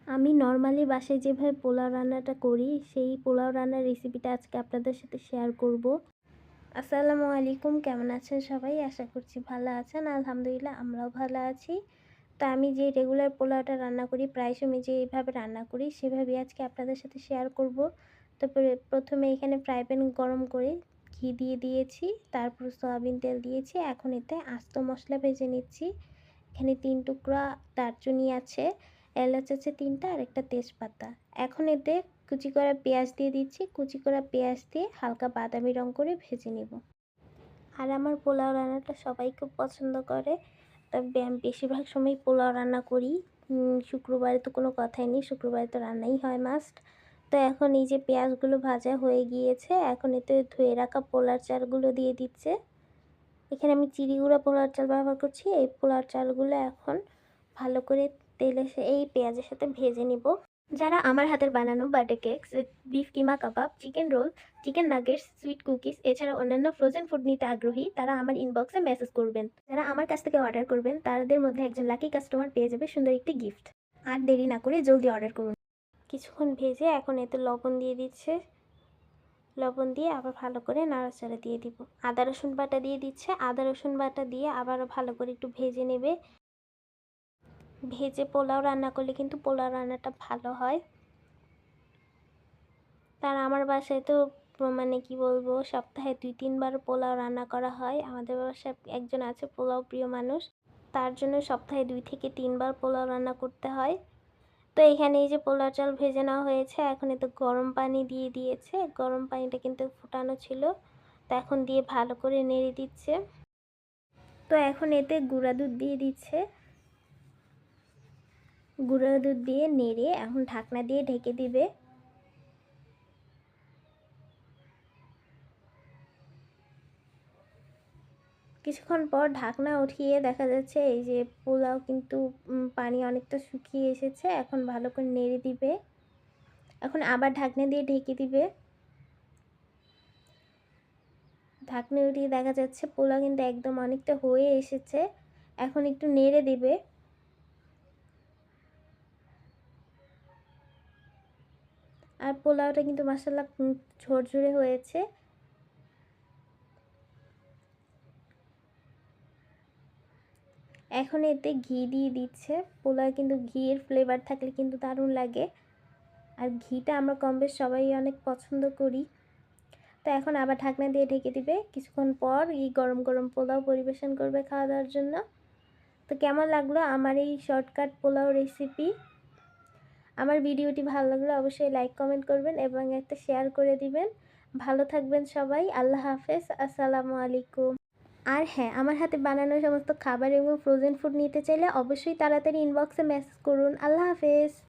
আমি নরমালি বাসায় যেভাবে পোলাও রান্নাটা করি সেই পোলাও রান্নার রেসিপিটা আজকে আপনাদের সাথে শেয়ার করব। আসসালামু আলাইকুম, কেমন আছেন সবাই? আশা করছি ভালো আছেন। আলহামদুলিল্লাহ আমরাও ভালো আছি। তো আমি যে রেগুলার পোলাওটা রান্না করি, প্রায় সময় যে এইভাবে রান্না করি সেভাবেই আজকে আপনাদের সাথে শেয়ার করব। তারপরে প্রথমে এখানে ফ্রাই প্যান গরম করে ঘি দিয়ে দিয়েছি, তারপর সয়াবিন তেল দিয়েছি। এখন এতে আস্ত মশলা ভেজে নিচ্ছি। এখানে 3 টুকরা দারচিনি আছে, এলাচ আছে 3টা আর একটা তেজপাতা। এখন এতে কুচি করা পেঁয়াজ দিয়ে দিচ্ছি। কুচি করা পেঁয়াজ দিয়ে হালকা বাদামি রং করে ভেজে নেব। আর আমার পোলাও রান্নাটা সবাই খুব পছন্দ করে, তবে আমি বেশিরভাগ সময় পোলাও রান্না করি। শুক্রবারে তো কোনো কথাই নেই, শুক্রবারে তো রান্নাই হয় মাস্ট। তো এখন এই যে পেঁয়াজগুলো ভাজা হয়ে গিয়েছে, এখন এতে ধুয়ে রাখা পোলার চালগুলো দিয়ে দিচ্ছে। এখানে আমি চিড়ি-গুঁড়া পোলার চাল ব্যবহার করছি। এই পোলার চালগুলো এখন ভালো করে তেলে এই পেঁয়াজের সাথে ভেজে নিব। যারা আমার হাতের বানানো birthday cakes, beef keema kebab, chicken roll, chicken nuggets, sweet cookies এছাড়া অন্যান্য ফ্রোজেন ফুড নিতে আগ্রহী, তারা আমার ইনবক্সে মেসেজ করবেন। যারা আমার কাছ থেকে অর্ডার করবেন তাদের মধ্যে একজন লাকি কাস্টমার পেয়ে যাবে সুন্দর একটি গিফট। আর দেরি না করে জলদি অর্ডার করুন। কিছুক্ষণ ভেজে এখন এতে লবণ দিয়ে দিচ্ছে। লবণ দিয়ে আবার ভালো করে নাড়াচাড়া দিয়ে দিব। আদা রসুন বাটা দিয়ে দিচ্ছে। আদা রসুন বাটা দিয়ে আবারও ভালো করে একটু ভেজে নেবে। ভেজে পোলাও রান্না করলে কিন্তু পোলাও রান্নাটা ভালো হয়। তার আমার বাসায় তো মানে কি বলবো, সপ্তাহে 2-3 বার পোলাও রান্না করা হয়। আমাদের বাসায় একজন আছে পোলাও প্রিয় মানুষ, তার জন্য সপ্তাহে 2 থেকে 3 বার পোলাও রান্না করতে হয়। তো এখানে এই যে পোলাও চাল ভেজে নেওয়া হয়েছে, এখন এতে গরম পানি দিয়ে দিয়েছে। গরম পানিটা কিন্তু ফুটানো ছিল, তো এখন দিয়ে ভালো করে নেড়ে দিচ্ছে। তো এখন এতে গুঁড়া দুধ দিয়ে দিচ্ছে। গুঁড়া দুধ দিয়ে নেড়ে এখন ঢাকনা দিয়ে ঢেকে দিবে। কিছুক্ষণ পর ঢাকনা উঠিয়ে দেখা যাচ্ছে এই যে পোলাও কিন্তু পানি অনেকটা শুকিয়ে এসেছে। এখন ভালো করে নেড়ে দিবে। এখন আবার ঢাকনা দিয়ে ঢেকে দিবে। ঢাকনা উঠিয়ে দেখা যাচ্ছে পোলাও কিন্তু একদম অনেকটা হয়ে এসেছে। এখন একটু নেড়ে দিবে। আর পোলাওটা কিন্তু মাশাআল্লাহ ঝরঝরে হয়েছে। এখন এতে ঘি দিয়ে দিচ্ছে। পোলাও কিন্তু ঘিয়ের ফ্লেভার থাকলে কিন্তু দারুণ লাগে। আর ঘিটা আমরা কম বেশ সবাই অনেক পছন্দ করি। তো এখন আবার ঢাকনা দিয়ে ঢেকে দিবে। কিছুক্ষণ পর এই গরম গরম পোলাও পরিবেশন করবে খাওয়া দাওয়ার জন্য। তো কেমন লাগলো আমার এই শর্টকাট পোলাও রেসিপি? আমার ভিডিওটি ভালো লাগলে অবশ্যই লাইক কমেন্ট করবেন এবং একটা শেয়ার করে দিবেন। ভালো থাকবেন সবাই। আল্লাহ হাফেজ। আসসালামু আলাইকুম। আর হ্যাঁ, আমার হাতে বানানো সমস্ত খাবার এবং ফ্রোজেন ফুড নিতে চাইলে অবশ্যই তাড়াতাড়ি ইনবক্সে মেসেজ করুন। আল্লাহ হাফেজ।